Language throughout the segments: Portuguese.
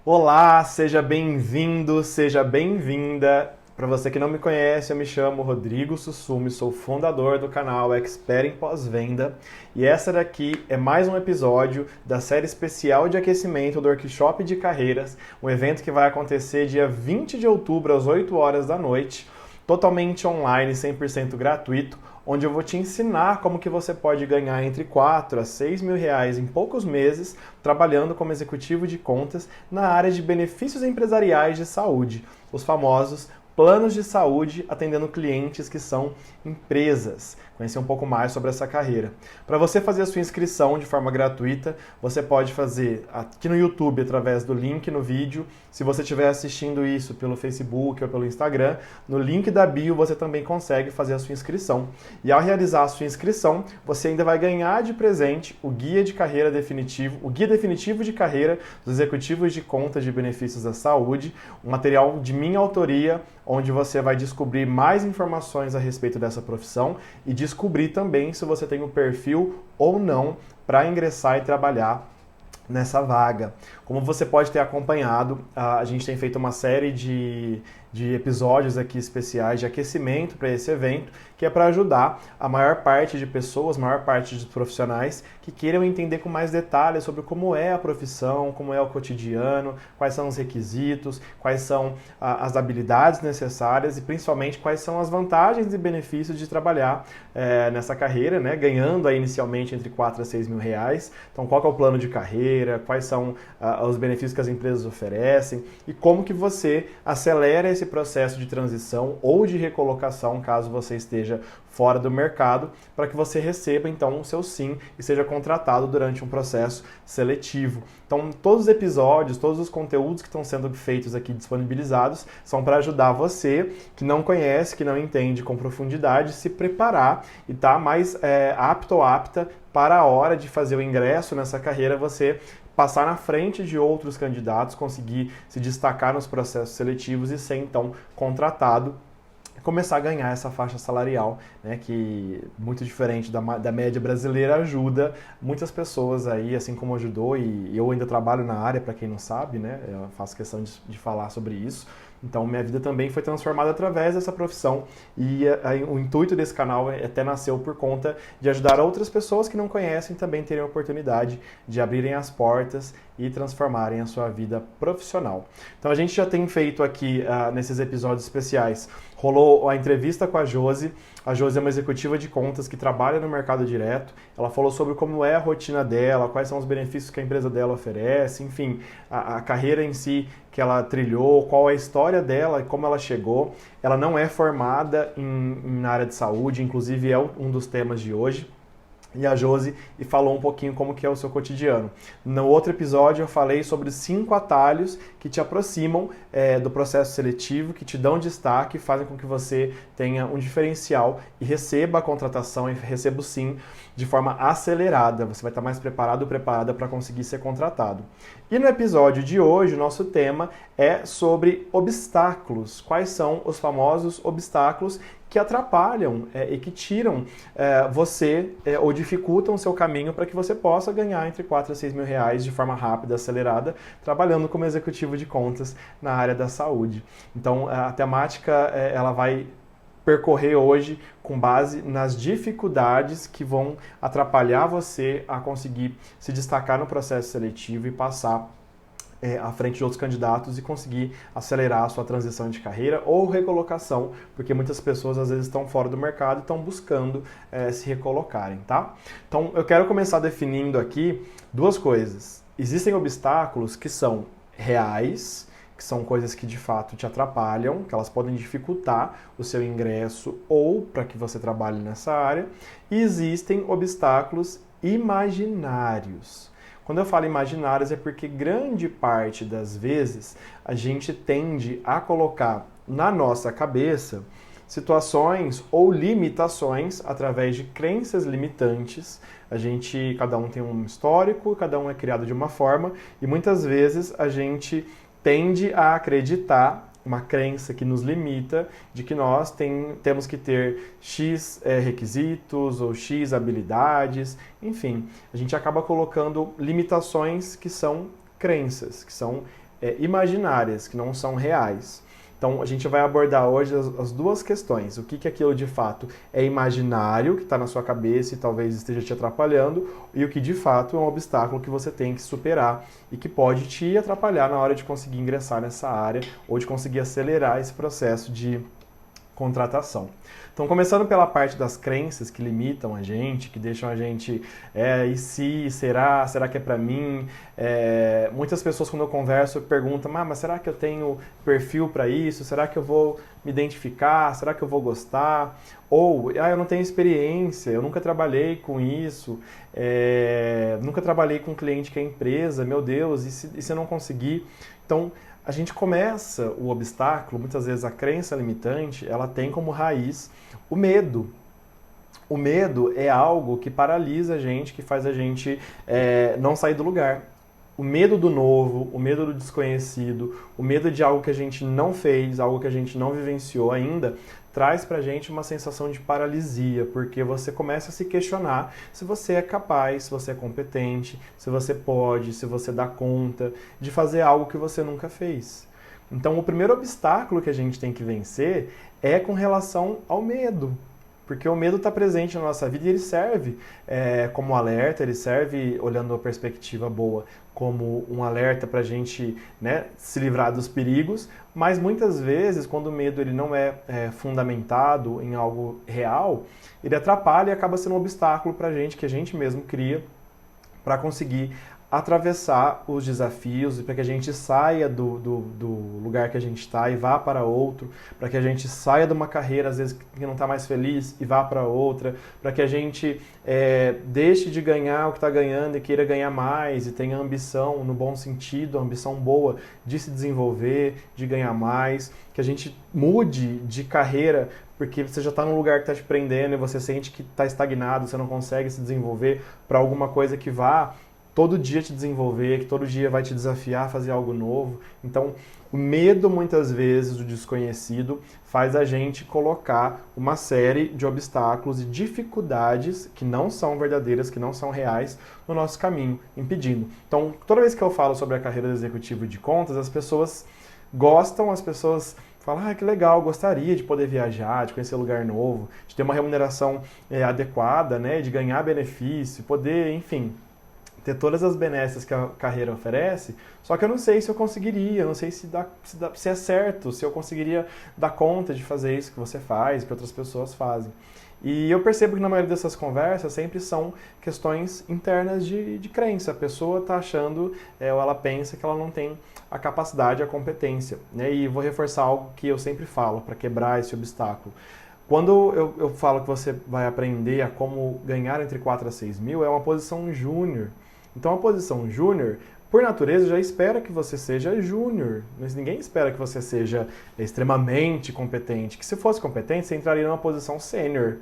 Olá, seja bem-vindo, seja bem-vinda. Para você que não me conhece, eu me chamo Rodrigo Sussumi, sou fundador do canal Expert em Pós-Venda e essa daqui é mais um episódio da série especial de aquecimento do Workshop de Carreiras, um evento que vai acontecer dia 20 de outubro às 8 horas da noite, totalmente online, 100% gratuito, onde eu vou te ensinar como que você pode ganhar entre 4 a 6 mil reais em poucos meses trabalhando como executivo de contas na área de benefícios empresariais de saúde, os famosos planos de saúde atendendo clientes que são empresas. Conhecer um pouco mais sobre essa carreira. Para você fazer a sua inscrição de forma gratuita, você pode fazer aqui no YouTube através do link no vídeo. Se você estiver assistindo isso pelo Facebook ou pelo Instagram, no link da bio você também consegue fazer a sua inscrição. E ao realizar a sua inscrição, você ainda vai ganhar de presente o guia de carreira definitivo, o guia definitivo de carreira dos executivos de contas de benefícios da saúde, um material de minha autoria, onde você vai descobrir mais informações a respeito dessa profissão e descobrir também se você tem o perfil ou não para ingressar e trabalhar nessa vaga. Como você pode ter acompanhado, a gente tem feito uma série de episódios aqui especiais de aquecimento para esse evento, que é para ajudar a maior parte de pessoas, a maior parte de profissionais que queiram entender com mais detalhes sobre como é a profissão, como é o cotidiano, quais são os requisitos, quais são as habilidades necessárias e principalmente quais são as vantagens e benefícios de trabalhar nessa carreira, né, ganhando aí inicialmente entre 4 a 6 mil reais. Então, qual que é o plano de carreira, quais são os benefícios que as empresas oferecem e como que você acelera esse processo de transição ou de recolocação, caso você esteja fora do mercado, para que você receba então o seu sim e seja contratado durante um processo seletivo. Então, todos os episódios, todos os conteúdos que estão sendo feitos aqui, disponibilizados, são para ajudar você que não conhece, que não entende com profundidade, se preparar e estar mais apto ou apta para a hora de fazer o ingresso nessa carreira, você passar na frente de outros candidatos, conseguir se destacar nos processos seletivos e ser então contratado, começar a ganhar essa faixa salarial, né, que muito diferente da média brasileira, ajuda muitas pessoas aí, assim como ajudou, e eu ainda trabalho na área, para quem não sabe, né, eu faço questão de falar sobre isso. Então, minha vida também foi transformada através dessa profissão e o intuito desse canal até nasceu por conta de ajudar outras pessoas que não conhecem também terem a oportunidade de abrirem as portas e transformarem a sua vida profissional. Então, a gente já tem feito aqui, nesses episódios especiais, rolou a entrevista com a Josi. A Josi é uma executiva de contas que trabalha no mercado direto. Ela falou sobre como é a rotina dela, quais são os benefícios que a empresa dela oferece, enfim, a carreira em si que ela trilhou, qual é a história dela e como ela chegou. Ela não é formada na área de saúde, inclusive é um dos temas de hoje. E a Josi falou um pouquinho como que é o seu cotidiano. No outro episódio eu falei sobre 5 atalhos que te aproximam do processo seletivo, que te dão destaque, fazem com que você tenha um diferencial e receba a contratação e receba o sim de forma acelerada. Você vai estar mais preparado ou preparada para conseguir ser contratado. E no episódio de hoje, o nosso tema é sobre obstáculos. Quais são os famosos obstáculos que atrapalham e que tiram você ou dificultam o seu caminho para que você possa ganhar entre 4 a 6 mil reais de forma rápida, acelerada, trabalhando como executivo de contas na área da saúde. Então, a temática ela vai percorrer hoje com base nas dificuldades que vão atrapalhar você a conseguir se destacar no processo seletivo e passar à frente de outros candidatos e conseguir acelerar a sua transição de carreira ou recolocação, porque muitas pessoas às vezes estão fora do mercado e estão buscando se recolocarem, tá? Então, eu quero começar definindo aqui duas coisas. Existem obstáculos que são reais, que são coisas que de fato te atrapalham, que elas podem dificultar o seu ingresso ou para que você trabalhe nessa área, e existem obstáculos imaginários. Quando eu falo imaginários é porque grande parte das vezes a gente tende a colocar na nossa cabeça situações ou limitações através de crenças limitantes. Cada um tem um histórico, cada um é criado de uma forma e muitas vezes a gente tende a acreditar uma crença que nos limita de que nós temos que ter X requisitos ou X habilidades, enfim, a gente acaba colocando limitações que são crenças, que são imaginárias, que não são reais. Então, a gente vai abordar hoje as duas questões. O que aquilo de fato é imaginário, que está na sua cabeça e talvez esteja te atrapalhando, e o que de fato é um obstáculo que você tem que superar e que pode te atrapalhar na hora de conseguir ingressar nessa área ou de conseguir acelerar esse processo de contratação. Então, começando pela parte das crenças que limitam a gente, que deixam a gente, e se, será que é pra mim? Muitas pessoas, quando eu converso, perguntam, mas será que eu tenho perfil para isso? Será que eu vou me identificar? Será que eu vou gostar? Ou, eu não tenho experiência, eu nunca trabalhei com isso, nunca trabalhei com cliente que é empresa, meu Deus, e se eu não conseguir? Então, a gente começa o obstáculo, muitas vezes a crença limitante, ela tem como raiz o medo. O medo é algo que paralisa a gente, que faz a gente não sair do lugar. O medo do novo, o medo do desconhecido, o medo de algo que a gente não fez, algo que a gente não vivenciou ainda, traz pra gente uma sensação de paralisia, porque você começa a se questionar se você é capaz, se você é competente, se você pode, se você dá conta de fazer algo que você nunca fez. Então, o primeiro obstáculo que a gente tem que vencer é com relação ao medo. Porque o medo está presente na nossa vida e ele serve como alerta, ele serve, olhando a perspectiva boa, como um alerta para a gente, né, se livrar dos perigos, mas muitas vezes, quando o medo ele não é fundamentado em algo real, ele atrapalha e acaba sendo um obstáculo para a gente, que a gente mesmo cria, para conseguir atravessar os desafios e para que a gente saia do lugar que a gente está e vá para outro, para que a gente saia de uma carreira, às vezes, que não está mais feliz e vá para outra, para que a gente deixe de ganhar o que está ganhando e queira ganhar mais e tenha ambição, no bom sentido, ambição boa de se desenvolver, de ganhar mais, que a gente mude de carreira porque você já está num lugar que está te prendendo e você sente que está estagnado, você não consegue se desenvolver para alguma coisa que vá todo dia te desenvolver, que todo dia vai te desafiar a fazer algo novo. Então, o medo, muitas vezes, do desconhecido faz a gente colocar uma série de obstáculos e dificuldades que não são verdadeiras, que não são reais no nosso caminho, impedindo. Então, toda vez que eu falo sobre a carreira de executivo de contas, as pessoas gostam, as pessoas falam, que legal, gostaria de poder viajar, de conhecer lugar novo, de ter uma remuneração adequada, né, de ganhar benefício, poder, enfim, ter todas as benesses que a carreira oferece, só que eu não sei se eu conseguiria, eu não sei se é certo, se eu conseguiria dar conta de fazer isso que você faz, que outras pessoas fazem. E eu percebo que na maioria dessas conversas sempre são questões internas de crença. A pessoa está achando, ou ela pensa que ela não tem a capacidade, a competência. Né? E vou reforçar algo que eu sempre falo para quebrar esse obstáculo. Quando eu falo que você vai aprender a como ganhar entre 4 a 6 mil, é uma posição júnior. Então, a posição júnior, por natureza, já espera que você seja júnior. Mas ninguém espera que você seja extremamente competente. Que se fosse competente, você entraria numa posição sênior.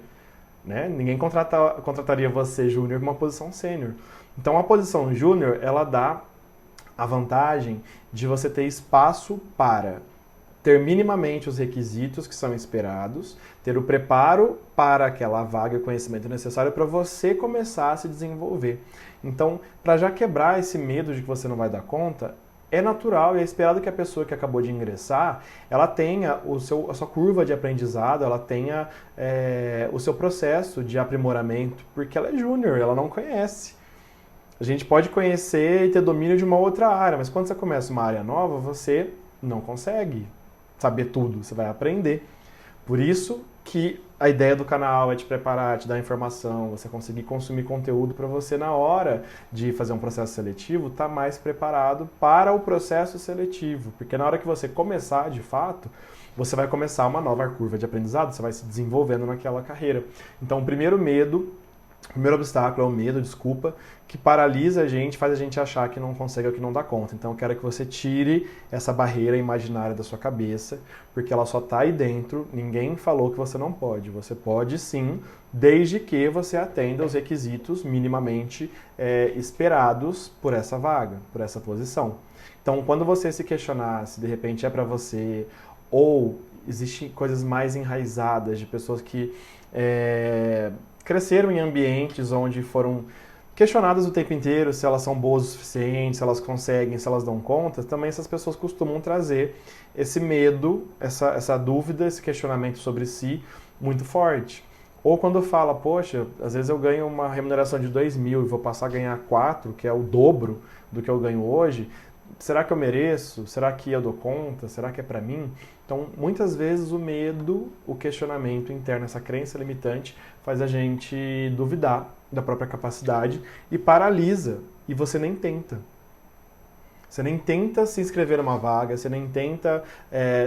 Né? Ninguém contrataria você júnior numa posição sênior. Então, a posição júnior, ela dá a vantagem de você ter espaço para ter minimamente os requisitos que são esperados, ter o preparo para aquela vaga e o conhecimento necessário para você começar a se desenvolver. Então, para já quebrar esse medo de que você não vai dar conta, é natural e é esperado que a pessoa que acabou de ingressar, ela tenha a sua curva de aprendizado, ela tenha o seu processo de aprimoramento, porque ela é júnior, ela não conhece. A gente pode conhecer e ter domínio de uma outra área, mas quando você começa uma área nova, você não consegue saber tudo, você vai aprender. Por isso que a ideia do canal é te preparar, te dar informação, você conseguir consumir conteúdo para você, na hora de fazer um processo seletivo, estar mais preparado para o processo seletivo. Porque na hora que você começar, de fato, você vai começar uma nova curva de aprendizado, você vai se desenvolvendo naquela carreira. Então, o primeiro obstáculo é o medo, que paralisa a gente, faz a gente achar que não consegue ou que não dá conta. Então eu quero que você tire essa barreira imaginária da sua cabeça, porque ela só está aí dentro, ninguém falou que você não pode. Você pode sim, desde que você atenda os requisitos minimamente esperados por essa vaga, por essa posição. Então quando você se questionar se de repente é para você, ou existem coisas mais enraizadas de pessoas que cresceram em ambientes onde foram questionadas o tempo inteiro se elas são boas o suficiente, se elas conseguem, se elas dão conta, também essas pessoas costumam trazer esse medo, essa dúvida, esse questionamento sobre si muito forte. Ou quando fala, poxa, às vezes eu ganho uma remuneração de 2.000 e vou passar a ganhar 4, que é o dobro do que eu ganho hoje, será que eu mereço? Será que eu dou conta? Será que é para mim? Então, muitas vezes o medo, o questionamento interno, essa crença limitante faz a gente duvidar da própria capacidade e paralisa, e você nem tenta. Você nem tenta se inscrever numa vaga, você nem tenta...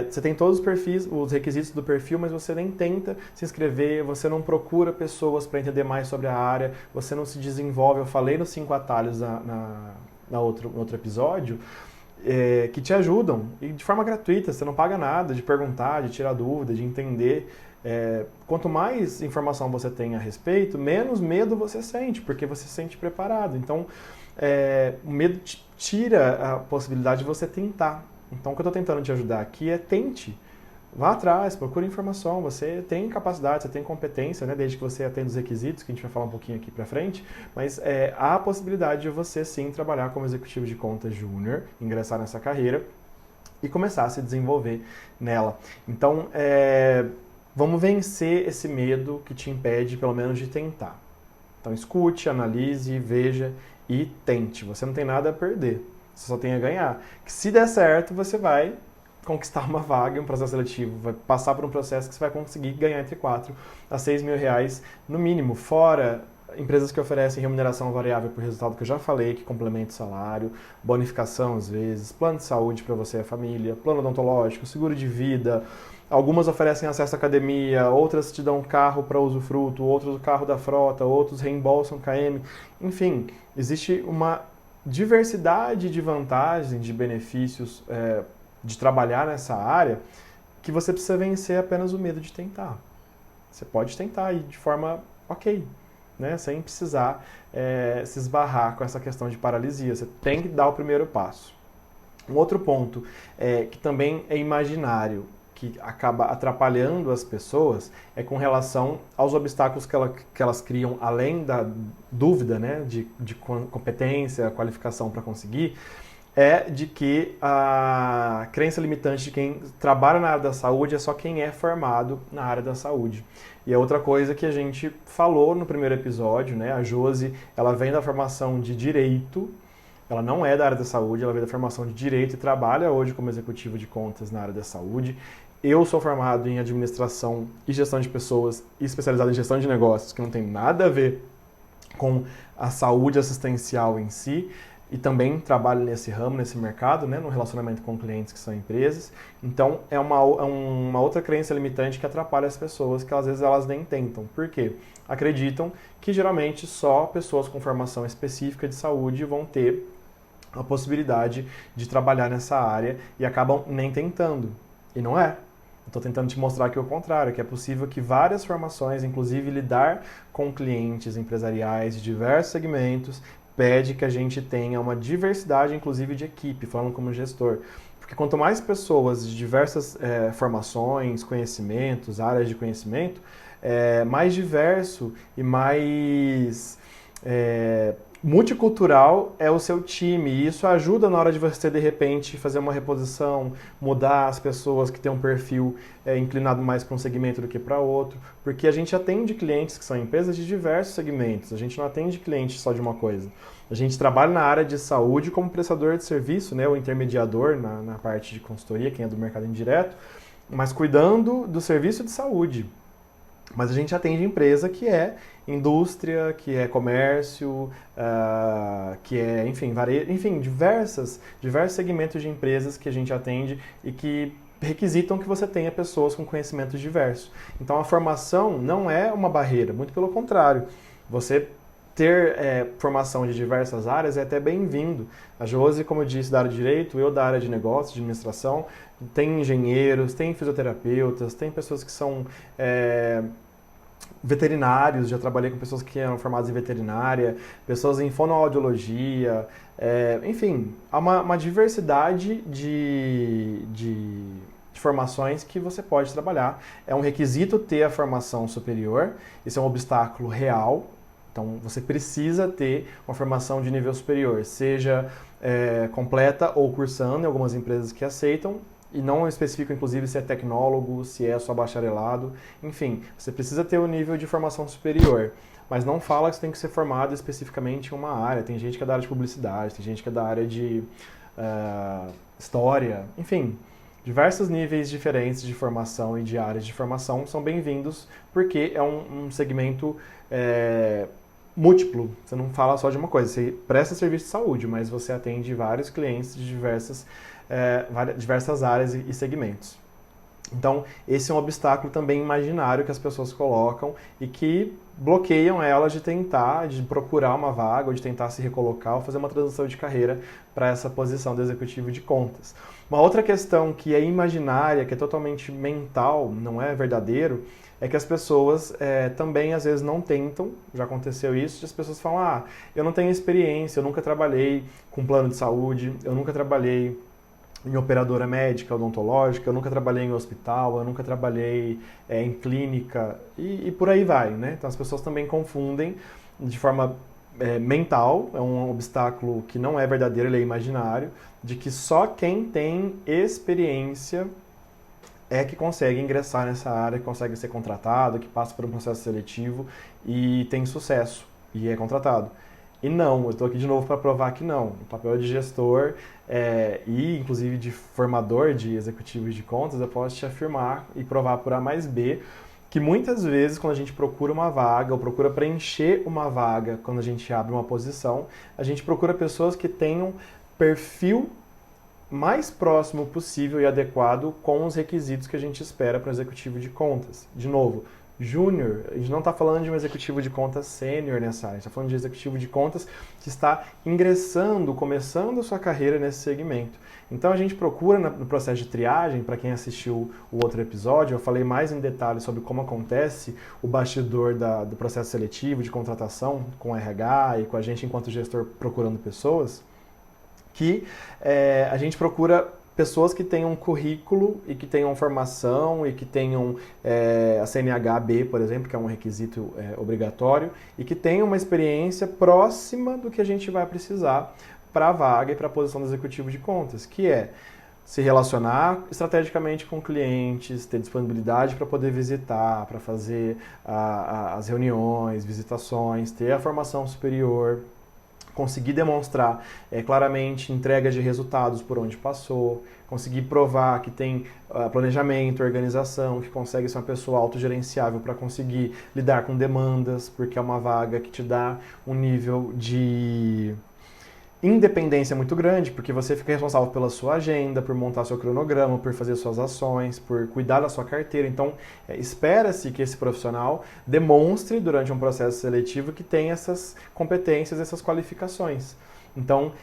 você tem todos os perfis, os requisitos do perfil, mas você nem tenta se inscrever, você não procura pessoas para entender mais sobre a área, você não se desenvolve. Eu falei nos 5 atalhos no outro episódio, que te ajudam, e de forma gratuita, você não paga nada de perguntar, de tirar dúvida, de entender. Quanto mais informação você tem a respeito, menos medo você sente, porque você se sente preparado. Então, o medo tira a possibilidade de você tentar. Então, o que eu estou tentando te ajudar aqui é tente. Vá atrás, procure informação, você tem capacidade, você tem competência, né, desde que você atenda os requisitos, que a gente vai falar um pouquinho aqui pra frente, mas há a possibilidade de você sim trabalhar como executivo de contas júnior, ingressar nessa carreira e começar a se desenvolver nela. Então, vamos vencer esse medo que te impede, pelo menos, de tentar. Então, escute, analise, veja e tente. Você não tem nada a perder, você só tem a ganhar. Que se der certo, você vai conquistar uma vaga em um processo seletivo, vai passar por um processo que você vai conseguir ganhar entre 4 a 6 mil reais no mínimo, fora empresas que oferecem remuneração variável por resultado, que eu já falei, que complementa o salário, bonificação às vezes, plano de saúde para você e a família, plano odontológico, seguro de vida. Algumas oferecem acesso à academia, outras te dão carro para usufruto, outros o carro da frota, outros reembolsam KM. Enfim, existe uma diversidade de vantagens, de benefícios de trabalhar nessa área, que você precisa vencer apenas o medo de tentar. Você pode tentar e de forma ok, né? Sem precisar se esbarrar com essa questão de paralisia. Você tem que dar o primeiro passo. Um outro ponto que também é imaginário, que acaba atrapalhando as pessoas, é com relação aos obstáculos que elas criam, além da dúvida, né, de competência, qualificação para conseguir, de que a crença limitante de quem trabalha na área da saúde é só quem é formado na área da saúde. E é outra coisa que a gente falou no primeiro episódio, né? A Josi, ela vem da formação de Direito, ela não é da área da saúde, ela vem da formação de Direito e trabalha hoje como executivo de contas na área da saúde. Eu sou formado em Administração e Gestão de Pessoas e especializado em Gestão de Negócios, que não tem nada a ver com a saúde assistencial em si. E também trabalho nesse ramo, nesse mercado, né, no relacionamento com clientes que são empresas. Então, é uma outra crença limitante que atrapalha as pessoas, que às vezes elas nem tentam. Por quê? Acreditam que geralmente só pessoas com formação específica de saúde vão ter a possibilidade de trabalhar nessa área e acabam nem tentando. E não é. Estou tentando te mostrar aqui o contrário, que é possível que várias formações, inclusive lidar com clientes empresariais de diversos segmentos, pede que a gente tenha uma diversidade, inclusive, de equipe, falando como gestor. Porque quanto mais pessoas de diversas formações, conhecimentos, áreas de conhecimento, mais diverso e mais multicultural é o seu time. E isso ajuda na hora de você, de repente, fazer uma reposição, mudar as pessoas que têm um perfil inclinado mais para um segmento do que para outro. Porque a gente atende clientes que são empresas de diversos segmentos. A gente não atende clientes só de uma coisa. A gente trabalha na área de saúde como prestador de serviço, né, o intermediador na parte de consultoria, quem é do mercado indireto, mas cuidando do serviço de saúde. Mas a gente atende empresa que é indústria, que é comércio, que é, enfim, varejo, enfim, diversos segmentos de empresas que a gente atende e que requisitam que você tenha pessoas com conhecimentos diversos. Então a formação não é uma barreira, muito pelo contrário. Você ter formação de diversas áreas é até bem-vindo. A Josi, como eu disse, da área de Direito, eu da área de Negócios, de Administração, tem engenheiros, tem fisioterapeutas, tem pessoas que são veterinários, já trabalhei com pessoas que eram formadas em veterinária, pessoas em fonoaudiologia, enfim, há uma diversidade de formações que você pode trabalhar. É um requisito ter a formação superior, isso é um obstáculo real. Então, você precisa ter uma formação de nível superior, seja completa ou cursando, em algumas empresas que aceitam, e não especifico, inclusive, se é tecnólogo, se é só bacharelado, enfim, você precisa ter um nível de formação superior. Mas não fala que você tem que ser formado especificamente em uma área. Tem gente que é da área de publicidade, tem gente que é da área de história, enfim. Diversos níveis diferentes de formação e de áreas de formação são bem-vindos, porque é um segmento múltiplo. Você não fala só de uma coisa, você presta serviço de saúde, mas você atende vários clientes de diversas áreas e segmentos. Então, esse é um obstáculo também imaginário que as pessoas colocam e que bloqueiam elas de procurar uma vaga, ou de tentar se recolocar, ou fazer uma transição de carreira para essa posição de executivo de contas. Uma outra questão que é imaginária, que é totalmente mental, não é verdadeiro, é que as pessoas também às vezes não tentam, já aconteceu isso, as pessoas falam, eu não tenho experiência, eu nunca trabalhei com plano de saúde, eu nunca trabalhei em operadora médica, odontológica, eu nunca trabalhei em hospital, eu nunca trabalhei em clínica e por aí vai, né? Então as pessoas também confundem de forma mental, é um obstáculo que não é verdadeiro, ele é imaginário, de que só quem tem experiência é que consegue ingressar nessa área, que consegue ser contratado, que passa por um processo seletivo e tem sucesso e é contratado. E não, eu estou aqui de novo para provar que não. O papel de gestor e, inclusive, de formador de executivos de contas, eu posso te afirmar e provar por A mais B que muitas vezes, quando a gente procura uma vaga ou procura preencher uma vaga, quando a gente abre uma posição, a gente procura pessoas que tenham perfil mais próximo possível e adequado com os requisitos que a gente espera para o executivo de contas. De novo, júnior, a gente não está falando de um executivo de contas sênior nessa área, a gente está falando de executivo de contas que está ingressando, começando a sua carreira nesse segmento. Então a gente procura no processo de triagem, para quem assistiu o outro episódio, eu falei mais em detalhes sobre como acontece o bastidor do processo seletivo, de contratação com o RH e com a gente enquanto gestor procurando pessoas, que a gente procura pessoas que tenham currículo e que tenham formação e que tenham a CNH-B, por exemplo, que é um requisito obrigatório, e que tenham uma experiência próxima do que a gente vai precisar para a vaga e para a posição do executivo de contas, que é se relacionar estrategicamente com clientes, ter disponibilidade para poder visitar, para fazer as reuniões, visitações, ter a formação superior, conseguir demonstrar claramente entrega de resultados por onde passou, conseguir provar que tem planejamento, organização, que consegue ser uma pessoa autogerenciável para conseguir lidar com demandas, porque é uma vaga que te dá um nível de independência muito grande, porque você fica responsável pela sua agenda, por montar seu cronograma, por fazer suas ações, por cuidar da sua carteira. Então, espera-se que esse profissional demonstre durante um processo seletivo que tem essas competências, essas qualificações. Então,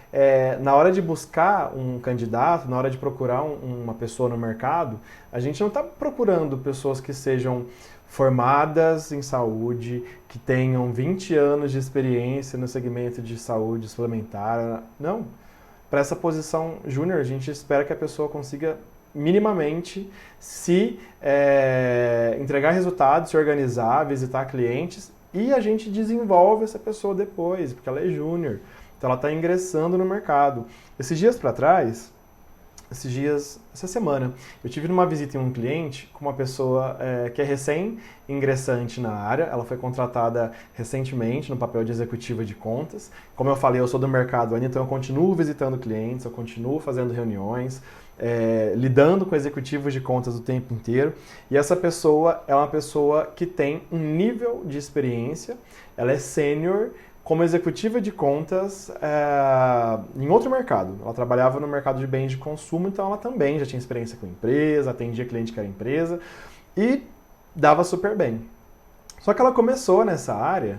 na hora de buscar um candidato, na hora de procurar uma pessoa no mercado, a gente não está procurando pessoas que sejam formadas em saúde, que tenham 20 anos de experiência no segmento de saúde suplementar. Não. Para essa posição júnior, a gente espera que a pessoa consiga minimamente se entregar resultados, se organizar, visitar clientes, e a gente desenvolve essa pessoa depois, porque ela é júnior. Então ela está ingressando no mercado. Essa semana, eu tive numa visita em um cliente com uma pessoa que é recém-ingressante na área. Ela foi contratada recentemente no papel de executiva de contas. Como eu falei, eu sou do mercado ainda, então eu continuo visitando clientes, eu continuo fazendo reuniões, lidando com executivos de contas o tempo inteiro. E essa pessoa é uma pessoa que tem um nível de experiência, ela é sênior, como executiva de contas em outro mercado. Ela trabalhava no mercado de bens de consumo, então ela também já tinha experiência com empresa, atendia cliente que era empresa e dava super bem. Só que ela começou nessa área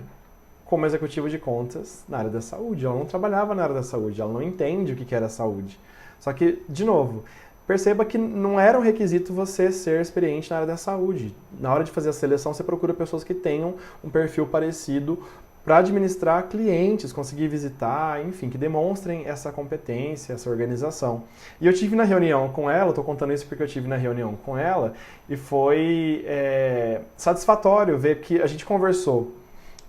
como executiva de contas na área da saúde. Ela não trabalhava na área da saúde, ela não entende o que era saúde. Só que, de novo, perceba que não era um requisito você ser experiente na área da saúde. Na hora de fazer a seleção, você procura pessoas que tenham um perfil parecido para administrar clientes, conseguir visitar, enfim, que demonstrem essa competência, essa organização. E eu tive na reunião com ela, estou contando isso porque eu tive na reunião com ela, e foi satisfatório ver que a gente conversou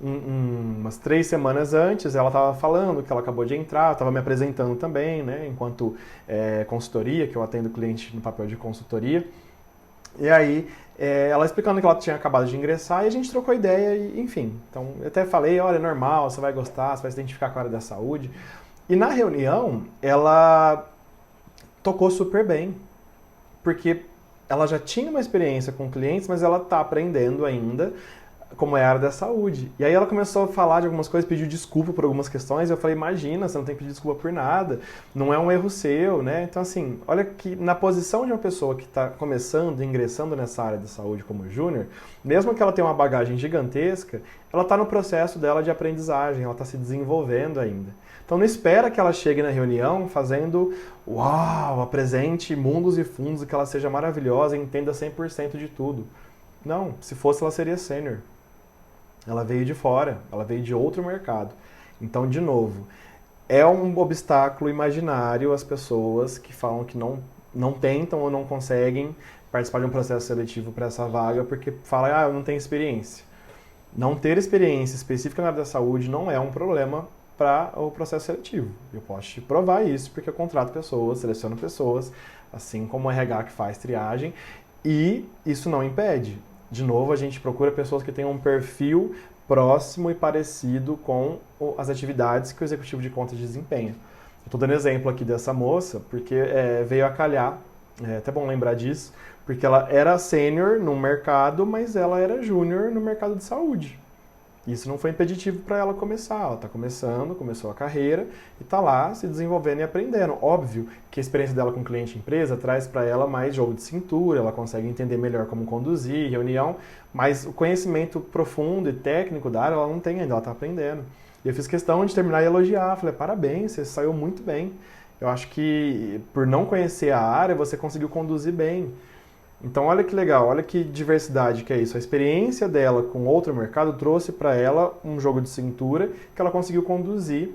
umas 3 semanas antes, ela estava falando que ela acabou de entrar, estava me apresentando também, né, enquanto consultoria, que eu atendo cliente no papel de consultoria. E aí, ela explicando que ela tinha acabado de ingressar e a gente trocou ideia e, enfim. Então, eu até falei, olha, é normal, você vai gostar, você vai se identificar com a área da saúde. E na reunião, ela tocou super bem, porque ela já tinha uma experiência com clientes, mas ela está aprendendo ainda como é a área da saúde. E aí ela começou a falar de algumas coisas, pediu desculpa por algumas questões, e eu falei, imagina, você não tem que pedir desculpa por nada, não é um erro seu, né? Então, assim, olha que na posição de uma pessoa que está começando, ingressando nessa área da saúde como júnior, mesmo que ela tenha uma bagagem gigantesca, ela está no processo dela de aprendizagem, ela está se desenvolvendo ainda. Então não espera que ela chegue na reunião fazendo, uau, apresente mundos e fundos, que ela seja maravilhosa e entenda 100% de tudo. Não, se fosse ela seria sênior. Ela veio de fora, ela veio de outro mercado. Então, de novo, é um obstáculo imaginário as pessoas que falam que não tentam ou não conseguem participar de um processo seletivo para essa vaga porque falam, eu não tenho experiência. Não ter experiência específica na área da saúde não é um problema para o processo seletivo. Eu posso te provar isso porque eu contrato pessoas, seleciono pessoas, assim como o RH que faz triagem, e isso não impede. De novo, a gente procura pessoas que tenham um perfil próximo e parecido com as atividades que o executivo de contas desempenha. Eu estou dando exemplo aqui dessa moça, porque veio a calhar, é até bom lembrar disso, porque ela era sênior no mercado, mas ela era júnior no mercado de saúde. Isso não foi impeditivo para ela começar. Ela está começando, começou a carreira e está lá se desenvolvendo e aprendendo. Óbvio que a experiência dela com cliente e empresa traz para ela mais jogo de cintura, ela consegue entender melhor como conduzir, reunião, mas o conhecimento profundo e técnico da área ela não tem ainda, ela está aprendendo. E eu fiz questão de terminar e elogiar. Falei, parabéns, você saiu muito bem. Eu acho que por não conhecer a área, você conseguiu conduzir bem. Então olha que legal, olha que diversidade que é isso. A experiência dela com outro mercado trouxe para ela um jogo de cintura que ela conseguiu conduzir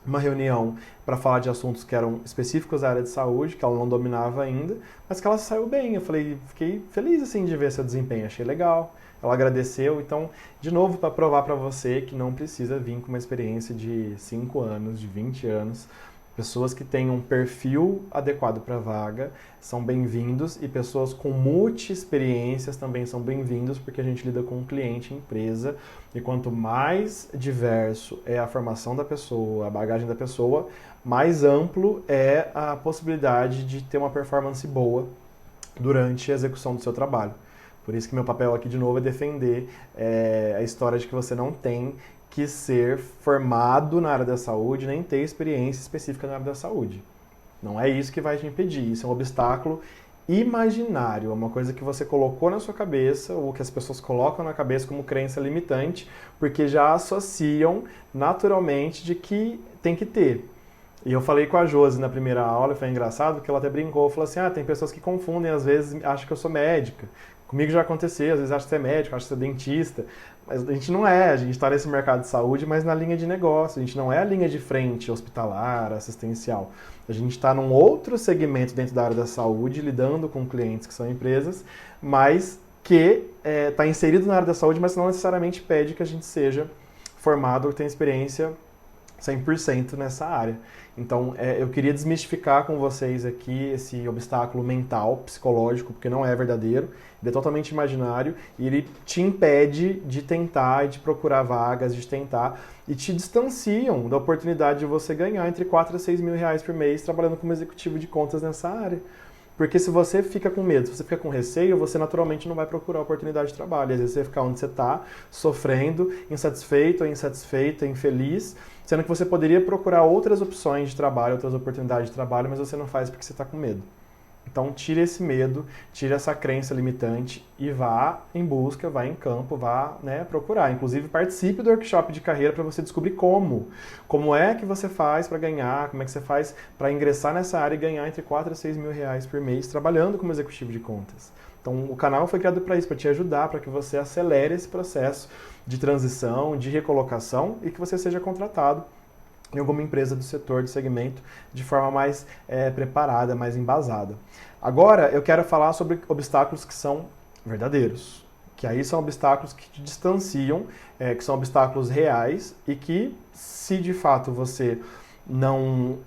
uma reunião para falar de assuntos que eram específicos da área de saúde, que ela não dominava ainda, mas que ela saiu bem. Eu falei, fiquei feliz assim de ver seu desempenho, achei legal. Ela agradeceu, então, de novo, para provar para você que não precisa vir com uma experiência de 5 anos, de 20 anos. Pessoas que têm um perfil adequado para a vaga são bem-vindos e pessoas com multi-experiências também são bem-vindos porque a gente lida com um cliente, empresa, e quanto mais diverso é a formação da pessoa, a bagagem da pessoa, mais amplo é a possibilidade de ter uma performance boa durante a execução do seu trabalho. Por isso que meu papel aqui de novo é defender a história de que você não tem que ser formado na área da saúde, nem ter experiência específica na área da saúde. Não é isso que vai te impedir, isso é um obstáculo imaginário, é uma coisa que você colocou na sua cabeça, ou que as pessoas colocam na cabeça como crença limitante, porque já associam naturalmente de que tem que ter. E eu falei com a Josi na primeira aula, foi engraçado, porque ela até brincou, falou assim, tem pessoas que confundem, às vezes acham que eu sou médica. Comigo já aconteceu, às vezes acha que você é médico, acha que você é dentista, mas a gente não é, a gente está nesse mercado de saúde, mas na linha de negócio, a gente não é a linha de frente hospitalar, assistencial. A gente está num outro segmento dentro da área da saúde, lidando com clientes que são empresas, mas que está inserido na área da saúde, mas não necessariamente pede que a gente seja formado ou tenha experiência 100% nessa área. Então, eu queria desmistificar com vocês aqui esse obstáculo mental, psicológico, porque não é verdadeiro, ele é totalmente imaginário e ele te impede de tentar e de procurar vagas, de tentar, e te distanciam da oportunidade de você ganhar entre 4 a 6 mil reais por mês trabalhando como executivo de contas nessa área. Porque se você fica com medo, se você fica com receio, você naturalmente não vai procurar oportunidade de trabalho. E às vezes você vai ficar onde você está, sofrendo, insatisfeito ou insatisfeita, infeliz, sendo que você poderia procurar outras opções de trabalho, outras oportunidades de trabalho, mas você não faz porque você está com medo. Então tire esse medo, tire essa crença limitante e vá em busca, vá em campo, vá procurar. Inclusive participe do workshop de carreira para você descobrir como é que você faz para ganhar, como é que você faz para ingressar nessa área e ganhar entre 4 a 6 mil reais por mês trabalhando como executivo de contas. Então o canal foi criado para isso, para te ajudar, para que você acelere esse processo de transição, de recolocação e que você seja contratado em alguma empresa do setor, do segmento, de forma mais preparada, mais embasada. Agora, eu quero falar sobre obstáculos que são verdadeiros, Que aí são obstáculos que te distanciam, que são obstáculos reais e que, se de fato não,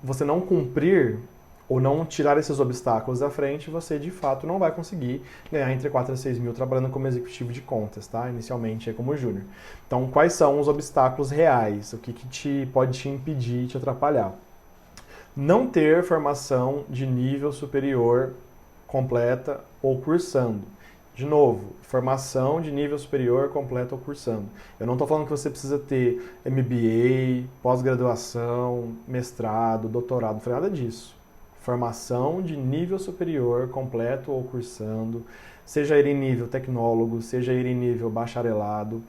você não cumprir ou não tirar esses obstáculos da frente, você de fato não vai conseguir ganhar entre 4 a 6 mil trabalhando como executivo de contas, tá? Inicialmente é como júnior. Então, quais são os obstáculos reais? O que pode te impedir, te atrapalhar? Não ter formação de nível superior completa ou cursando. De novo, formação de nível superior completa ou cursando. Eu não estou falando que você precisa ter MBA, pós-graduação, mestrado, doutorado, não foi nada disso. Formação de nível superior completo ou cursando, seja ele em nível tecnólogo, seja ele em nível bacharelado,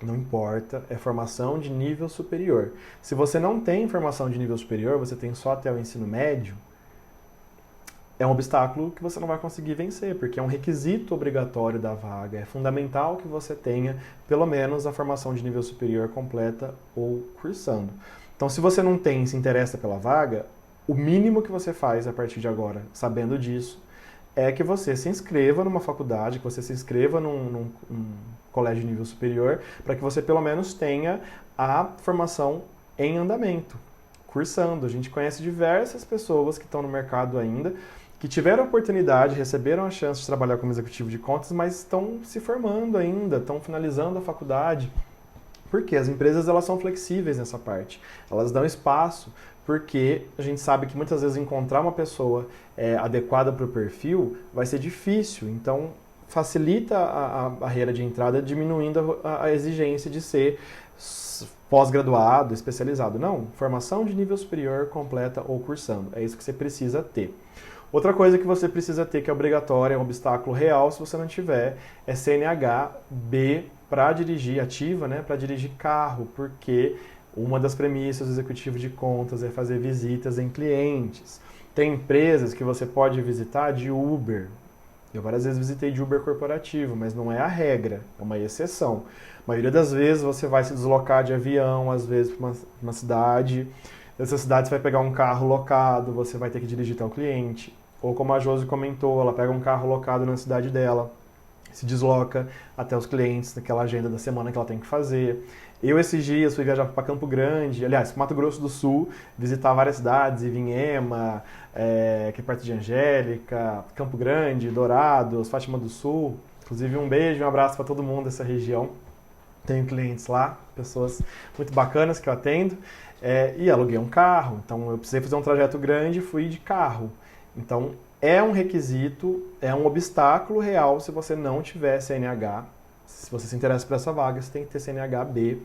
não importa, é formação de nível superior. Se você não tem formação de nível superior, você tem só até o ensino médio, é um obstáculo que você não vai conseguir vencer, porque é um requisito obrigatório da vaga. É fundamental que você tenha, pelo menos, a formação de nível superior completa ou cursando. Então, se você não tem, se interessa pela vaga, o mínimo que você faz a partir de agora, sabendo disso, é que você se inscreva numa faculdade, que você se inscreva num colégio de nível superior, para que você pelo menos tenha a formação em andamento, cursando. A gente conhece diversas pessoas que estão no mercado ainda, que tiveram a oportunidade, receberam a chance de trabalhar como executivo de contas, mas estão se formando ainda, estão finalizando a faculdade. Porque as empresas elas são flexíveis nessa parte, elas dão espaço, porque a gente sabe que muitas vezes encontrar uma pessoa adequada para o perfil vai ser difícil, então facilita a barreira de entrada, diminuindo a exigência de ser pós-graduado, especializado. Não, formação de nível superior completa ou cursando, é isso que você precisa ter. Outra coisa que você precisa ter, que é obrigatória, é um obstáculo real, se você não tiver, é CNH B para dirigir, ativa, né, para dirigir carro, porque uma das premissas do executivo de contas é fazer visitas em clientes. Tem empresas que você pode visitar de Uber. Eu várias vezes visitei de Uber corporativo, mas não é a regra, é uma exceção. A maioria das vezes você vai se deslocar de avião, às vezes para uma cidade. Nessa cidade você vai pegar um carro locado, você vai ter que dirigir até o cliente. Ou como a Josi comentou, ela pega um carro locado na cidade dela, se desloca até os clientes naquela agenda da semana que ela tem que fazer. Eu, esses dias, fui viajar para Campo Grande, aliás, Mato Grosso do Sul, visitar várias cidades, Ivinhema, aqui perto de Angélica, Campo Grande, Dourados, Fátima do Sul. Inclusive, um beijo e um abraço para todo mundo dessa região. Tenho clientes lá, pessoas muito bacanas que eu atendo, e aluguei um carro. Então, eu precisei fazer um trajeto grande e fui de carro. Então, é um requisito, é um obstáculo real se você não tiver CNH. Se você se interessa por essa vaga, você tem que ter CNH B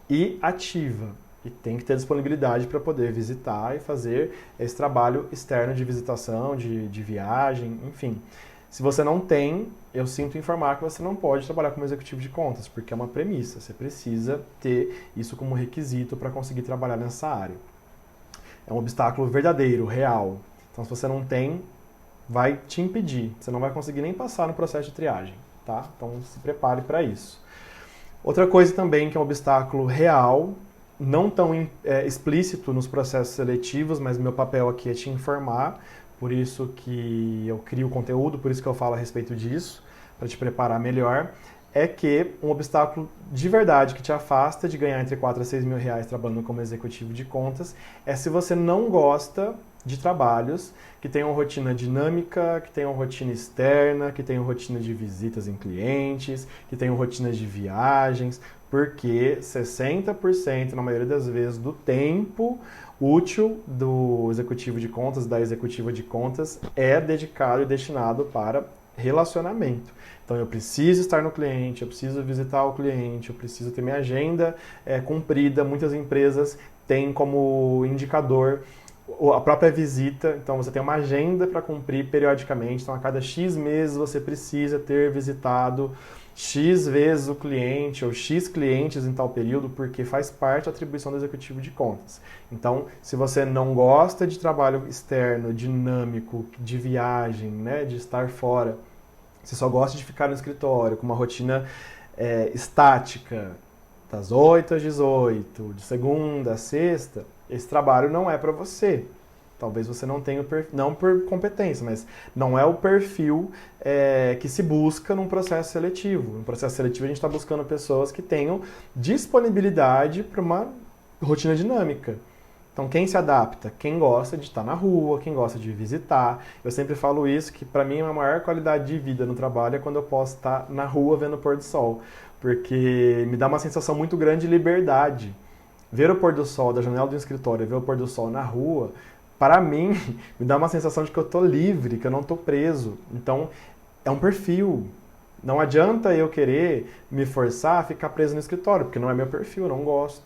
e ativa. E tem que ter disponibilidade para poder visitar e fazer esse trabalho externo de visitação, de viagem, enfim. Se você não tem, eu sinto informar que você não pode trabalhar como executivo de contas, porque é uma premissa. Você precisa ter isso como requisito para conseguir trabalhar nessa área. É um obstáculo verdadeiro, real. Então, se você não tem, vai te impedir. Você não vai conseguir nem passar no processo de triagem, tá? Então, se prepare para isso. Outra coisa também que é um obstáculo real, não tão explícito nos processos seletivos, mas meu papel aqui é te informar, por isso que eu crio conteúdo, por isso que eu falo a respeito disso, para te preparar melhor, é que um obstáculo de verdade que te afasta de ganhar entre 4 a 6 mil reais trabalhando como executivo de contas é se você não gosta de trabalhos que tenham rotina dinâmica, que tenham rotina externa, que tenham rotina de visitas em clientes, que tenham rotina de viagens, porque 60% na maioria das vezes do tempo útil do executivo de contas, da executiva de contas, é dedicado e destinado para relacionamento. Então eu preciso estar no cliente, eu preciso visitar o cliente, eu preciso ter minha agenda cumprida. Muitas empresas têm como indicador a própria visita, então você tem uma agenda para cumprir periodicamente, então a cada X meses você precisa ter visitado X vezes o cliente ou X clientes em tal período, porque faz parte da atribuição do executivo de contas. Então, se você não gosta de trabalho externo, dinâmico, de viagem, né, de estar fora, você só gosta de ficar no escritório com uma rotina estática, das 8 às 18, de segunda a sexta, esse trabalho não é para você. Talvez você não tenha o perfil, não por competência, mas não é o perfil que se busca num processo seletivo. No processo seletivo a gente está buscando pessoas que tenham disponibilidade para uma rotina dinâmica. Então, quem se adapta? Quem gosta de estar na rua, quem gosta de visitar. Eu sempre falo isso, que para mim a maior qualidade de vida no trabalho é quando eu posso estar na rua vendo o pôr do sol, porque me dá uma sensação muito grande de liberdade. Ver o pôr do sol da janela do escritório, ver o pôr do sol na rua, para mim, me dá uma sensação de que eu estou livre, que eu não estou preso. Então, é um perfil. Não adianta eu querer me forçar a ficar preso no escritório, porque não é meu perfil, eu não gosto.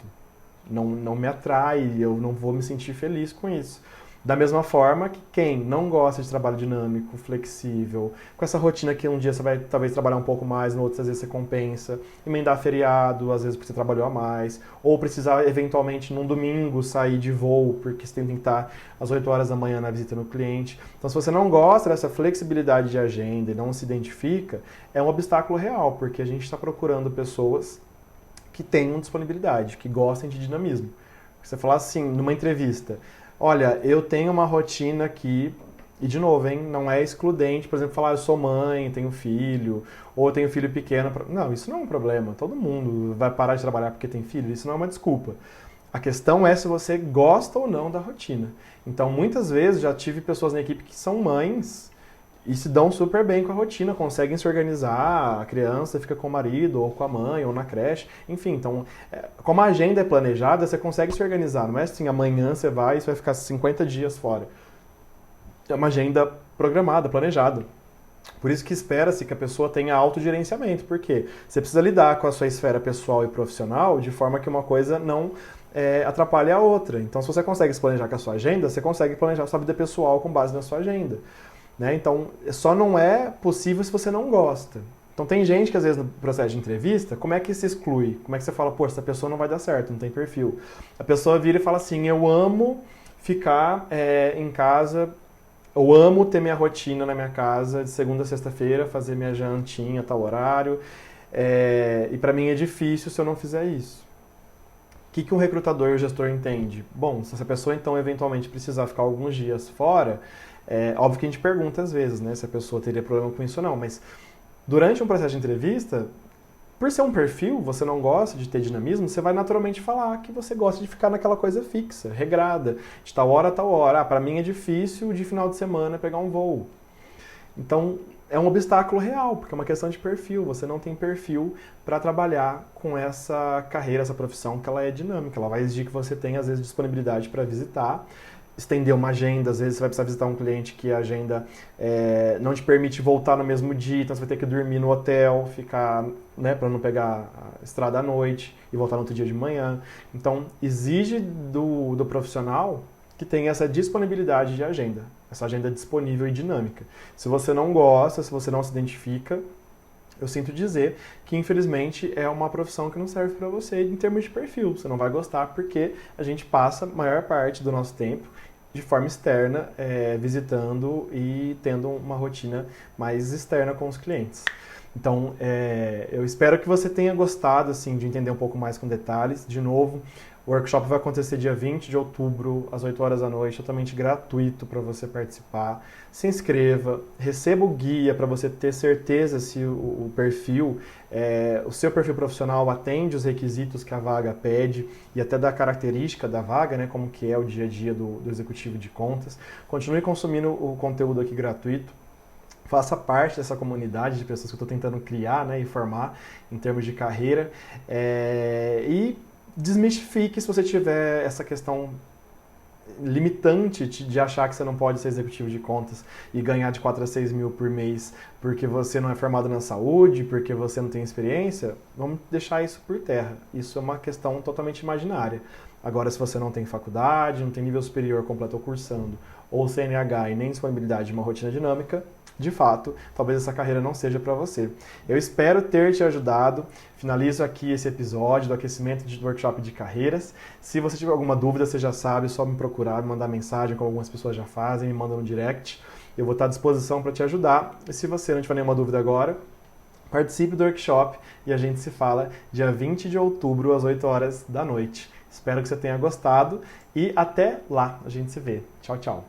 Não me atrai, eu não vou me sentir feliz com isso. Da mesma forma que quem não gosta de trabalho dinâmico, flexível, com essa rotina que um dia você vai talvez trabalhar um pouco mais, no outro às vezes você compensa, emendar feriado, às vezes porque você trabalhou a mais, ou precisar eventualmente num domingo sair de voo, porque você tem que estar às 8 horas da manhã na visita no cliente. Então se você não gosta dessa flexibilidade de agenda e não se identifica, é um obstáculo real, porque a gente está procurando pessoas que tenham disponibilidade, que gostem de dinamismo. Você falar assim, numa entrevista, olha, eu tenho uma rotina aqui, e de novo, hein, não é excludente, por exemplo, falar eu sou mãe, tenho filho, ou eu tenho filho pequeno. Não, isso não é um problema. Todo mundo vai parar de trabalhar porque tem filho, isso não é uma desculpa. A questão é se você gosta ou não da rotina. Então, muitas vezes, já tive pessoas na equipe que são mães e se dão super bem com a rotina, conseguem se organizar, a criança fica com o marido, ou com a mãe, ou na creche, enfim. Então, como a agenda é planejada, você consegue se organizar. Não é assim, amanhã você vai e você vai ficar 50 dias fora. É uma agenda programada, planejada. Por isso que espera-se que a pessoa tenha autogerenciamento, porque você precisa lidar com a sua esfera pessoal e profissional de forma que uma coisa não atrapalhe a outra. Então, se você consegue se planejar com a sua agenda, você consegue planejar a sua vida pessoal com base na sua agenda. Né? Então, só não é possível se você não gosta. Então, tem gente que, às vezes, no processo de entrevista, como é que se exclui? Como é que você fala, pô, essa pessoa não vai dar certo, não tem perfil? A pessoa vira e fala assim, eu amo ficar em casa, eu amo ter minha rotina na minha casa, de segunda a sexta-feira, fazer minha jantinha a tal horário, e para mim é difícil se eu não fizer isso. O que um recrutador e o gestor entende? Bom, se essa pessoa, então, eventualmente precisar ficar alguns dias fora, óbvio que a gente pergunta às vezes, né, se a pessoa teria problema com isso ou não, mas durante um processo de entrevista, por ser um perfil, você não gosta de ter dinamismo, você vai naturalmente falar que você gosta de ficar naquela coisa fixa, regrada, de tal hora a tal hora. Ah, para mim é difícil de final de semana pegar um voo. Então, é um obstáculo real, porque é uma questão de perfil. Você não tem perfil para trabalhar com essa carreira, essa profissão, que ela é dinâmica. Ela vai exigir que você tenha, às vezes, disponibilidade para visitar, estender uma agenda, às vezes você vai precisar visitar um cliente que a agenda não te permite voltar no mesmo dia, então você vai ter que dormir no hotel, ficar, né, para não pegar a estrada à noite e voltar no outro dia de manhã. Então, exige do profissional que tenha essa disponibilidade de agenda, essa agenda disponível e dinâmica. Se você não gosta, se você não se identifica, eu sinto dizer que, infelizmente, é uma profissão que não serve para você em termos de perfil. Você não vai gostar porque a gente passa a maior parte do nosso tempo de forma externa, visitando e tendo uma rotina mais externa com os clientes. Então, eu espero que você tenha gostado assim, de entender um pouco mais com detalhes. De novo, o workshop vai acontecer dia 20 de outubro, às 8 horas da noite, totalmente gratuito para você participar. Se inscreva, receba o guia para você ter certeza se o perfil, o seu perfil profissional atende os requisitos que a vaga pede e até da característica da vaga, né, como que é o dia a dia do executivo de contas. Continue consumindo o conteúdo aqui gratuito. Faça parte dessa comunidade de pessoas que eu estou tentando criar, né, e formar em termos de carreira. E desmistifique se você tiver essa questão limitante de achar que você não pode ser executivo de contas e ganhar de 4 a 6 mil por mês porque você não é formado na saúde, porque você não tem experiência. Vamos deixar isso por terra. Isso é uma questão totalmente imaginária. Agora, se você não tem faculdade, não tem nível superior, completou cursando, ou CNH e nem disponibilidade de uma rotina dinâmica, de fato, talvez essa carreira não seja para você. Eu espero ter te ajudado. Finalizo aqui esse episódio do aquecimento de workshop de carreiras. Se você tiver alguma dúvida, você já sabe, é só me procurar, me mandar mensagem, como algumas pessoas já fazem, me mandam no direct. Eu vou estar à disposição para te ajudar. E se você não tiver nenhuma dúvida agora, participe do workshop e a gente se fala dia 20 de outubro, às 8 horas da noite. Espero que você tenha gostado e até lá a gente se vê. Tchau, tchau.